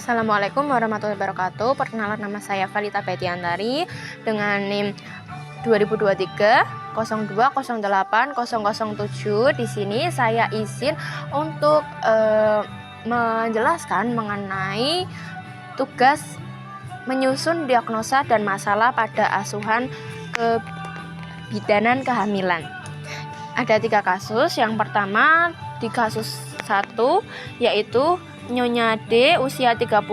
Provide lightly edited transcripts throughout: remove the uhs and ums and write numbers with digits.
Assalamualaikum warahmatullahi wabarakatuh. Perkenalan, nama saya Valita Betiantari dengan NIM 2023 0208 007. Di sini saya izin untuk menjelaskan mengenai tugas menyusun diagnosa dan masalah pada asuhan kebidanan kehamilan. Ada 3 kasus. Yang pertama di kasus 1, yaitu Nyonya D usia 36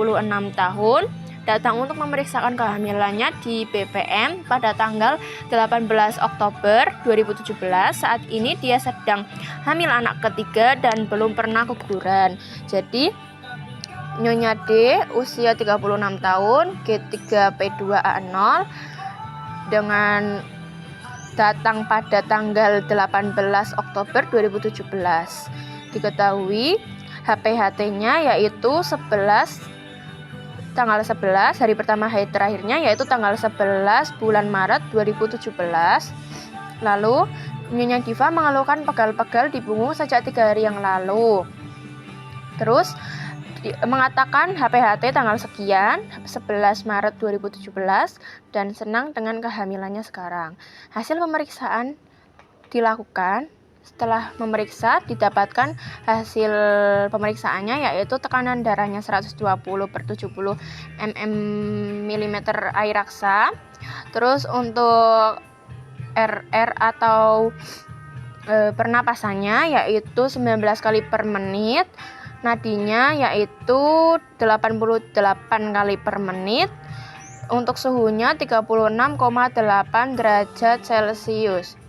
tahun datang untuk memeriksakan kehamilannya di BPM pada tanggal 18 Oktober 2017. Saat ini dia sedang hamil anak ketiga dan belum pernah keguguran. Jadi Nyonya D usia 36 tahun, G3P2A0, dengan datang pada tanggal 18 Oktober 2017. Diketahui HPHT-nya yaitu tanggal 11, hari pertama haid terakhirnya yaitu tanggal 11 bulan Maret 2017. Lalu Nyonya Diva mengeluhkan pegal-pegal di punggung sejak 3 hari yang lalu. Terus mengatakan HPHT tanggal sekian, 11 Maret 2017, dan senang dengan kehamilannya sekarang. Hasil pemeriksaan dilakukan. Setelah memeriksa, didapatkan hasil pemeriksaannya yaitu tekanan darahnya 120/70 mm air raksa. Terus untuk RR atau pernapasannya yaitu 19 kali per menit. Nadinya yaitu 88 kali per menit. Untuk suhunya 36,8 derajat Celcius.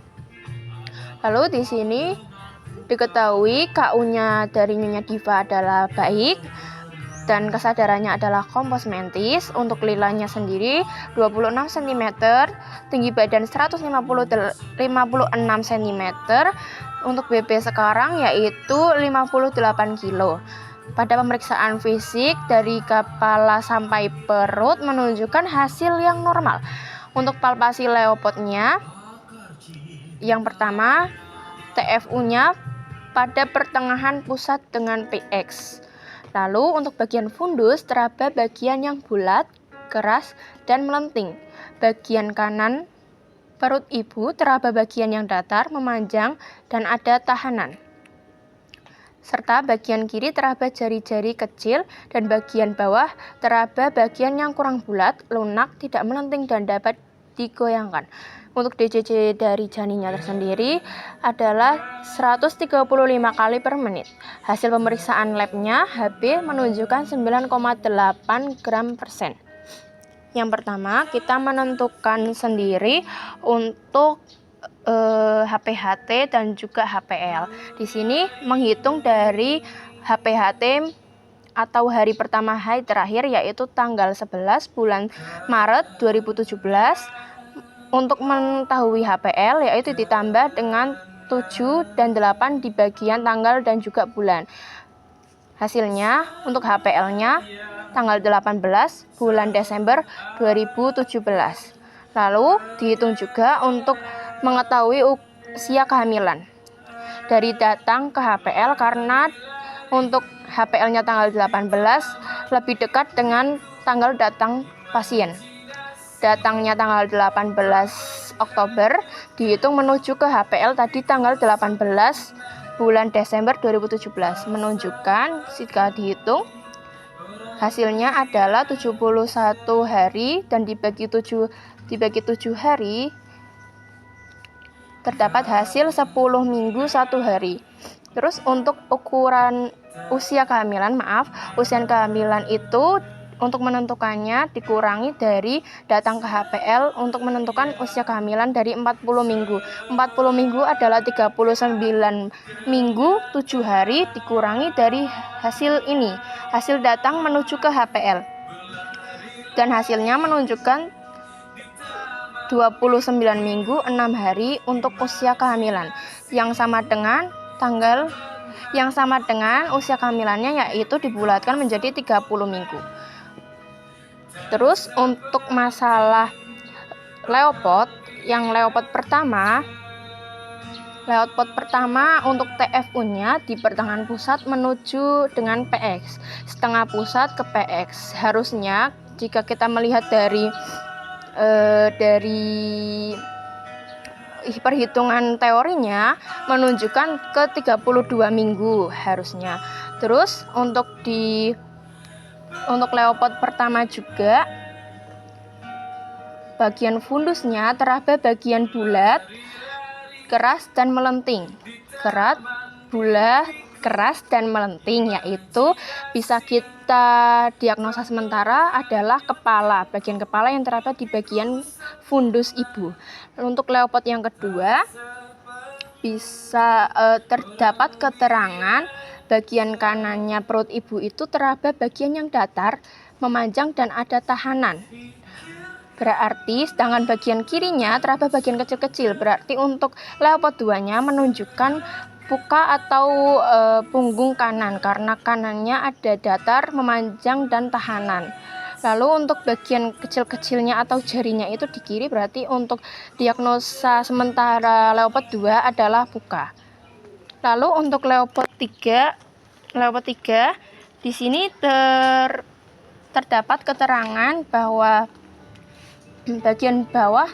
Lalu di sini diketahui KU-nya dari Nyonya Diva adalah baik dan kesadarannya adalah kompos mentis. Untuk lilanya sendiri 26 cm, tinggi badan 156 cm. Untuk BB sekarang yaitu 58 kg. Pada pemeriksaan fisik dari kepala sampai perut menunjukkan hasil yang normal. Untuk palpasi leopodnya, yang pertama, TFU-nya pada pertengahan pusat dengan PX. Lalu untuk bagian fundus teraba bagian yang bulat, keras, dan melenting. Bagian kanan perut ibu teraba bagian yang datar, memanjang, dan ada tahanan. Serta bagian kiri teraba jari-jari kecil, dan bagian bawah teraba bagian yang kurang bulat, lunak, tidak melenting, dan dapat digoyangkan. Untuk DCC dari janinnya tersendiri adalah 135 kali per menit. Hasil pemeriksaan labnya HB menunjukkan 9,8 gram %. Yang pertama, kita menentukan sendiri untuk HPHT dan juga HPL. Di sini menghitung dari HPHT atau hari pertama haid terakhir yaitu tanggal 11 bulan Maret 2017. Untuk mengetahui HPL yaitu ditambah dengan 7 dan 8 di bagian tanggal dan juga bulan. Hasilnya untuk HPL-nya tanggal 18 bulan Desember 2017. Lalu dihitung juga untuk mengetahui usia kehamilan. Dari datang ke HPL, karena untuk HPL-nya tanggal 18 lebih dekat dengan tanggal datang pasien. Datangnya tanggal 18 Oktober dihitung menuju ke HPL tadi tanggal 18 bulan Desember 2017. Menunjukkan jika dihitung hasilnya adalah 71 hari dan dibagi 7 hari terdapat hasil 10 minggu 1 hari. Terus untuk ukuran usia kehamilan, usia kehamilan itu untuk menentukannya dikurangi dari datang ke HPL untuk menentukan usia kehamilan dari 40 minggu. 40 minggu adalah 39 minggu 7 hari dikurangi dari hasil ini, hasil datang menuju ke HPL. Dan hasilnya menunjukkan 29 minggu 6 hari untuk usia kehamilan yang sama dengan usia kehamilannya yaitu dibulatkan menjadi 30 minggu. Terus untuk masalah leopod, yang leopod pertama Layout pot pertama untuk TFU-nya di pertengahan pusat menuju dengan PX, setengah pusat ke PX. Harusnya jika kita melihat dari perhitungan teorinya menunjukkan ke 32 minggu harusnya. Terus untuk layout pot pertama juga bagian fundusnya teraba bagian bulat, keras dan melenting. Keras dan melenting, yaitu bisa kita diagnosa sementara adalah bagian kepala yang teraba di bagian fundus ibu. Untuk layout pot yang kedua bisa terdapat keterangan bagian kanannya perut ibu itu teraba bagian yang datar, memanjang dan ada tahanan. Berarti sedangkan bagian kirinya teraba bagian kecil-kecil. Berarti untuk layout pot 2-nya menunjukkan puka atau punggung kanan, karena kanannya ada datar, memanjang dan tahanan. Lalu untuk bagian kecil-kecilnya atau jarinya itu di kiri, berarti untuk diagnosa sementara layout pot 2 adalah puka. Lalu untuk layout pot 3 di sini terdapat keterangan bahwa bagian bawah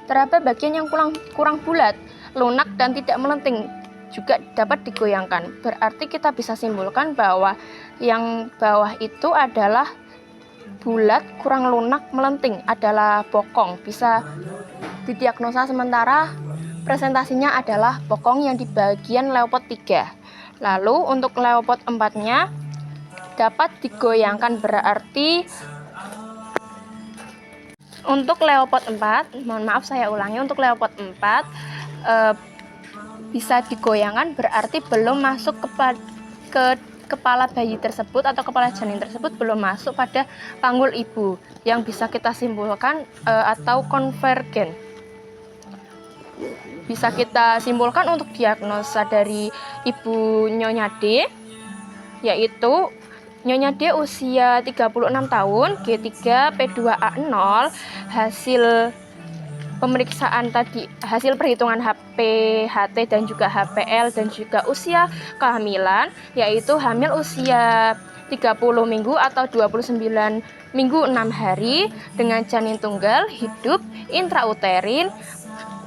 teraba bagian yang kurang bulat, lunak dan tidak melenting, juga dapat digoyangkan. Berarti kita bisa simpulkan bahwa yang bawah itu adalah bulat, kurang lunak, melenting, adalah bokong. Bisa didiagnosa sementara presentasinya adalah bokong yang di bagian layout pot 3. Lalu untuk layout pot 4-nya dapat digoyangkan, berarti untuk layout pot 4, untuk layout pot 4 bisa digoyangkan, berarti belum masuk ke kepala bayi tersebut atau kepala janin tersebut belum masuk pada panggul ibu, yang bisa kita simpulkan atau konvergen. Bisa kita simpulkan untuk diagnosa dari ibu Nyonya D, yaitu Nyonya D usia 36 tahun, G3, P2A0, hasil pemeriksaan tadi, hasil perhitungan HT dan juga HPL dan juga usia kehamilan, yaitu hamil usia 30 minggu atau 29 minggu 6 hari dengan janin tunggal, hidup, intrauterin,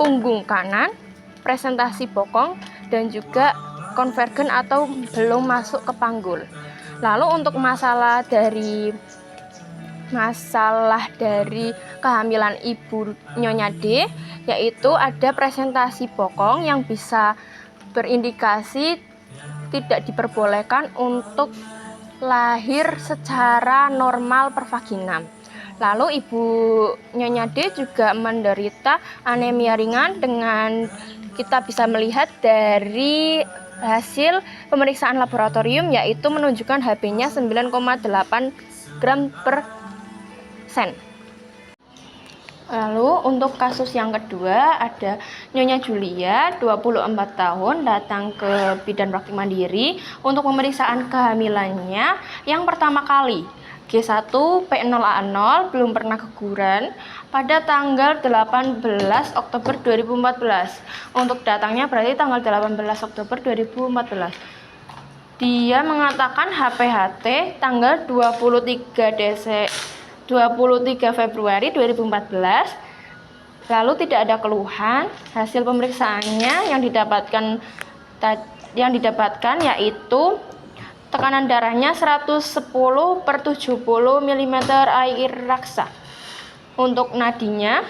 punggung kanan, presentasi bokong dan juga konvergen atau belum masuk ke panggul. Lalu untuk masalah dari kehamilan ibu Nyonya D, yaitu ada presentasi bokong yang bisa berindikasi tidak diperbolehkan untuk lahir secara normal per vaginam. Lalu ibu Nyonya D juga menderita anemia ringan dengan kita bisa melihat dari hasil pemeriksaan laboratorium, yaitu menunjukkan Hb-nya 9,8 gram per sen. Lalu untuk kasus yang kedua ada Nyonya Julia, 24 tahun, datang ke bidan praktik mandiri untuk pemeriksaan kehamilannya yang pertama kali. G1 P0A0, belum pernah keguguran, pada tanggal 18 Oktober 2014. Untuk datangnya berarti tanggal 18 Oktober 2014. Dia mengatakan HPHT tanggal 23 Februari 2014. Lalu tidak ada keluhan. Hasil pemeriksaannya yang didapatkan yaitu tekanan darahnya 110/70 mm air raksa. Untuk nadinya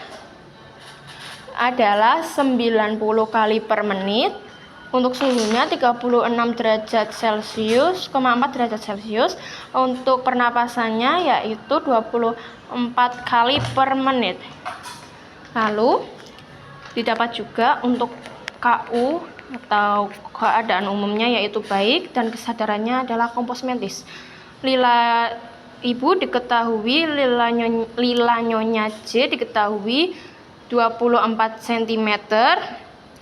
adalah 90 kali per menit. Untuk suhunya 36 derajat Celcius, 4 derajat Celcius. Untuk pernapasannya yaitu 24 kali per menit. Lalu didapat juga untuk KU atau keadaan umumnya yaitu baik dan kesadarannya adalah kompos mentis. Lila ibu diketahui, lila Nyonya J diketahui 24 cm.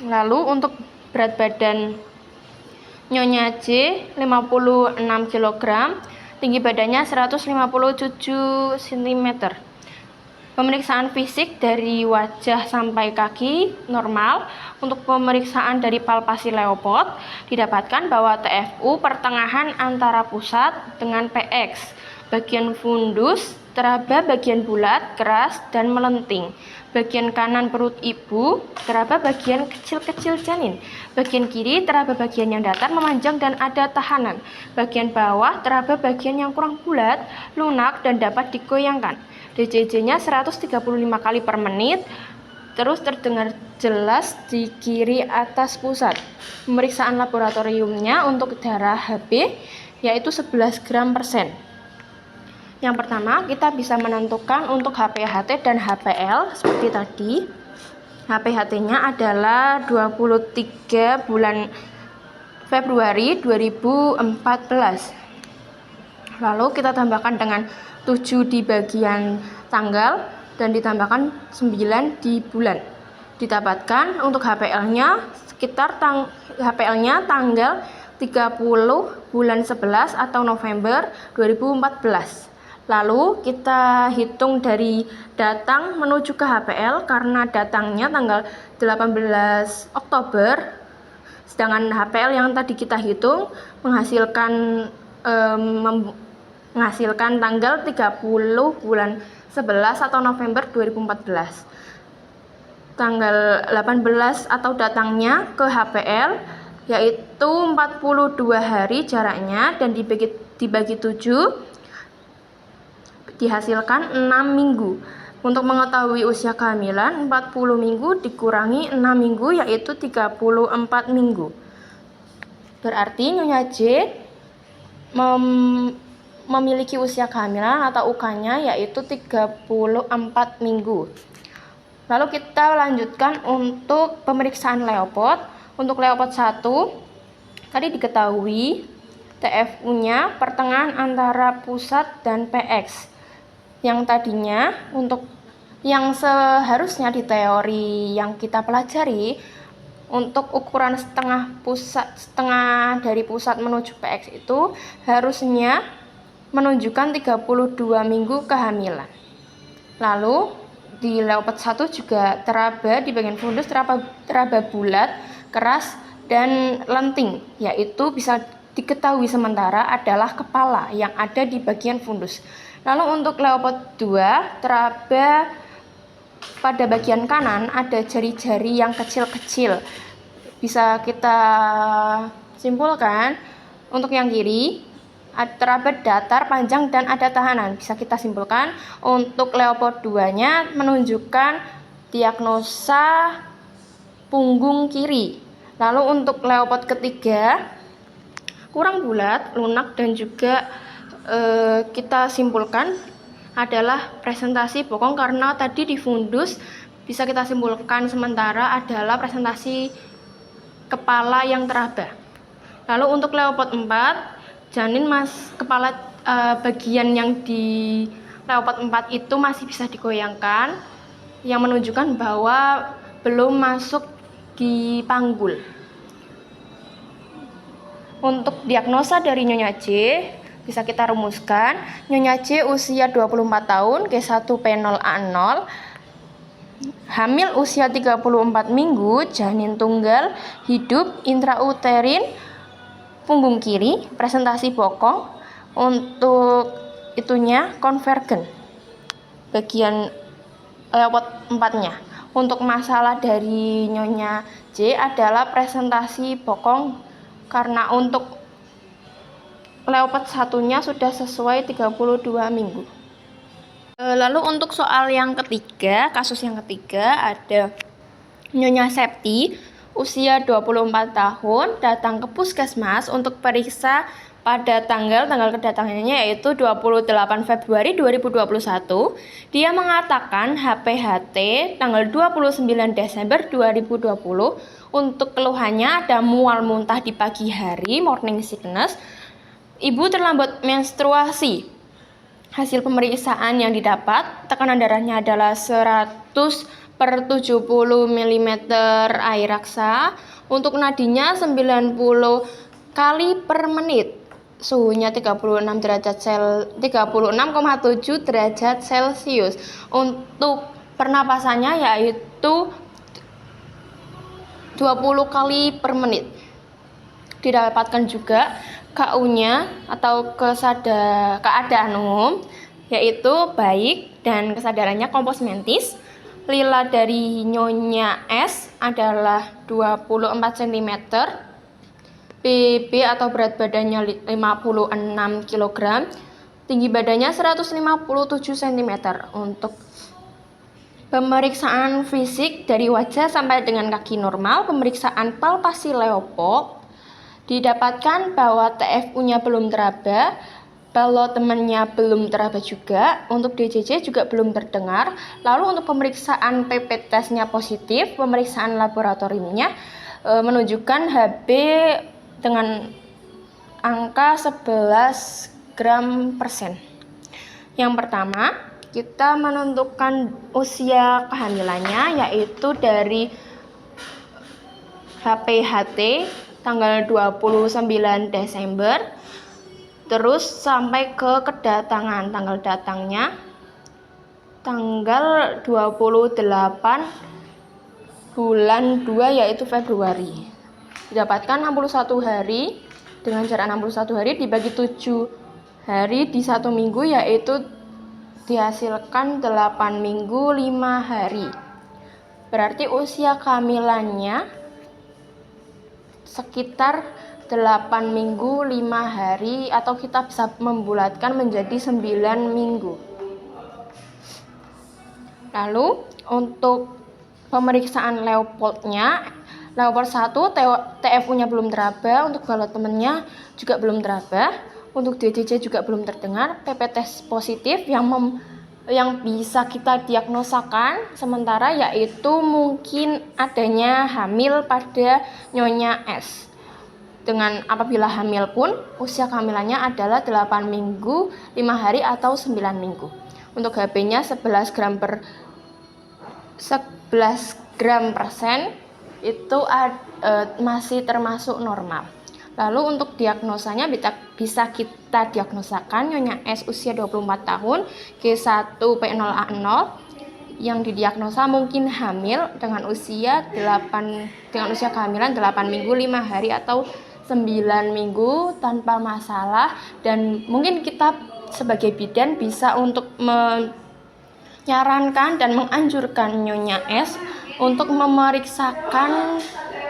Lalu untuk berat badan Nyonya J 56 kg, tinggi badannya 157 cm. Pemeriksaan fisik dari wajah sampai kaki normal. Untuk pemeriksaan dari palpasi Leopold didapatkan bahwa TFU pertengahan antara pusat dengan PX. Bagian fundus teraba bagian bulat, keras, dan melenting. Bagian kanan perut ibu teraba bagian kecil-kecil janin. Bagian kiri teraba bagian yang datar, memanjang, dan ada tahanan. Bagian bawah teraba bagian yang kurang bulat, lunak, dan dapat digoyangkan. DCJ-nya 135 kali per menit, terus terdengar jelas di kiri atas pusat. Pemeriksaan laboratoriumnya untuk darah HB yaitu 11 gram per sen. Yang pertama, kita bisa menentukan untuk HPHT dan HPL seperti tadi. HPHT-nya adalah 23 bulan Februari 2014. Lalu kita tambahkan dengan 7 di bagian tanggal dan ditambahkan 9 di bulan. Didapatkan untuk HPL-nya HPL-nya tanggal 30 bulan 11 atau November 2014. Lalu kita hitung dari datang menuju ke HPL karena datangnya tanggal 18 Oktober. Sedangkan HPL yang tadi kita hitung menghasilkan tanggal 30 bulan 11 atau November 2014. Tanggal 18 atau datangnya ke HPL yaitu 42 hari jaraknya dan dibagi 7 dihasilkan 6 minggu. Untuk mengetahui usia kehamilan, 40 minggu dikurangi 6 minggu yaitu 34 minggu. Berarti Nyonya J memiliki usia kehamilan atau UK-nya yaitu 34 minggu. Lalu kita lanjutkan untuk pemeriksaan Leopold. Untuk Leopold 1, tadi diketahui TFU-nya pertengahan antara pusat dan PX. Yang tadinya untuk yang seharusnya di teori yang kita pelajari untuk ukuran setengah dari pusat menuju PX itu harusnya menunjukkan 32 minggu kehamilan. Lalu di Leopold 1 juga teraba di bagian fundus teraba bulat, keras, dan lenting, yaitu bisa diketahui sementara adalah kepala yang ada di bagian fundus. Lalu untuk Leopold 2 teraba pada bagian kanan ada jari-jari yang kecil-kecil. Bisa kita simpulkan untuk yang kiri teraba datar, panjang, dan ada tahanan. Bisa kita simpulkan untuk Leopold 2-nya menunjukkan diagnosa punggung kiri. Lalu untuk Leopold ketiga kurang bulat, lunak, dan juga kita simpulkan adalah presentasi bokong karena tadi di fundus bisa kita simpulkan sementara adalah presentasi kepala yang teraba. Lalu untuk Leopold 4 janin kepala bagian yang di Leopold 4 itu masih bisa digoyangkan yang menunjukkan bahwa belum masuk di panggul. Untuk diagnosa dari Nyonya J bisa kita rumuskan. Nyonya J usia 24 tahun, G1P0A0, hamil usia 34 minggu, janin tunggal, hidup, intrauterin, punggung kiri, presentasi bokong. Untuk itunya konvergen bagian Leopold 4-nya. Untuk masalah dari Nyonya J adalah presentasi bokong karena untuk Leopold 1-nya sudah sesuai 32 minggu. Lalu untuk soal yang ketiga, kasus yang ketiga ada Nyonya Septi, usia 24 tahun, datang ke puskesmas untuk periksa pada tanggal kedatangannya yaitu 28 Februari 2021. Dia mengatakan HPHT tanggal 29 Desember 2020. Untuk keluhannya ada mual muntah di pagi hari, morning sickness. Ibu terlambat menstruasi. Hasil pemeriksaan yang didapat, tekanan darahnya adalah 100/70 mm air raksa. Untuk nadinya 90 kali per menit. suhunya 36,7 derajat Celcius. Untuk pernapasannya yaitu 20 kali per menit. Didapatkan juga KU-nya atau keadaan umum yaitu baik dan kesadarannya kompos mentis. Lila dari Nyonya S adalah 24 cm. BB atau berat badannya 56 kg. Tinggi badannya 157 cm. Untuk pemeriksaan fisik dari wajah sampai dengan kaki normal, pemeriksaan palpasi Leopold, didapatkan bahwa TFU-nya belum teraba, kalau temannya belum teraba juga, untuk DJJ juga belum terdengar. Lalu untuk pemeriksaan PP testnya positif, pemeriksaan laboratoriumnya menunjukkan HB dengan angka 11 gram persen. Yang pertama, kita menentukan usia kehamilannya yaitu dari HPHT tanggal 29 Desember terus sampai ke kedatangan, tanggal datangnya tanggal 28 bulan 2 yaitu Februari. Didapatkan 61 hari, dengan jarak 61 hari dibagi 7 hari di 1 minggu yaitu dihasilkan 8 minggu 5 hari. Berarti usia kehamilannya sekitar 8 minggu 5 hari atau kita bisa membulatkan menjadi 9 minggu. Lalu untuk pemeriksaan Leopold-nya, Leopold 1 TFU-nya belum teraba, untuk kalau temennya juga belum teraba, untuk DJJ juga belum terdengar, PP tes positif yang bisa kita diagnosakan sementara yaitu mungkin adanya hamil pada Nyonya S. Dengan apabila hamil pun usia kehamilannya adalah 8 minggu 5 hari atau 9 minggu. Untuk HB-nya 11 gram persen itu masih termasuk normal. Lalu untuk diagnosanya bisa kita diagnosakan Nyonya S usia 24 tahun, G1P0A0 yang didiagnosa mungkin hamil dengan usia kehamilan 8 minggu 5 hari atau 9 minggu tanpa masalah, dan mungkin kita sebagai bidan bisa untuk menyarankan dan menganjurkan Nyonya S untuk memeriksakan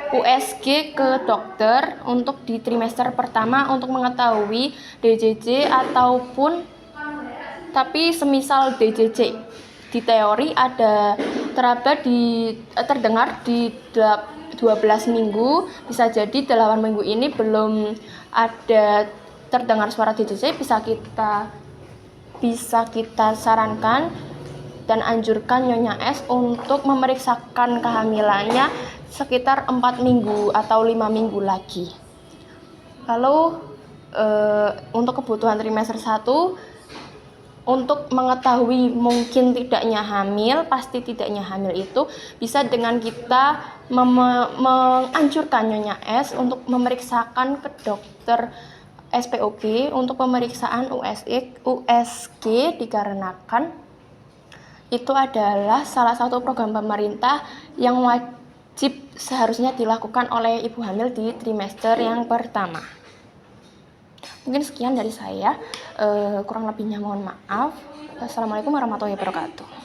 USG ke dokter untuk di trimester pertama untuk mengetahui DJJ ataupun tapi semisal DJJ di teori ada terdengar di 12 minggu, bisa jadi 8 minggu ini belum ada terdengar suara DJJ, bisa kita sarankan dan anjurkan Nyonya S untuk memeriksakan kehamilannya sekitar 4 minggu atau 5 minggu lagi. Lalu untuk kebutuhan trimester 1, untuk mengetahui mungkin tidaknya hamil, pasti tidaknya hamil itu bisa dengan kita menganjurkan Nyonya S untuk memeriksakan ke dokter SPOG untuk pemeriksaan USG dikarenakan itu adalah salah satu program pemerintah yang wajib seharusnya dilakukan oleh ibu hamil di trimester yang pertama. Mungkin sekian dari saya, kurang lebihnya mohon maaf. Wassalamualaikum warahmatullahi wabarakatuh.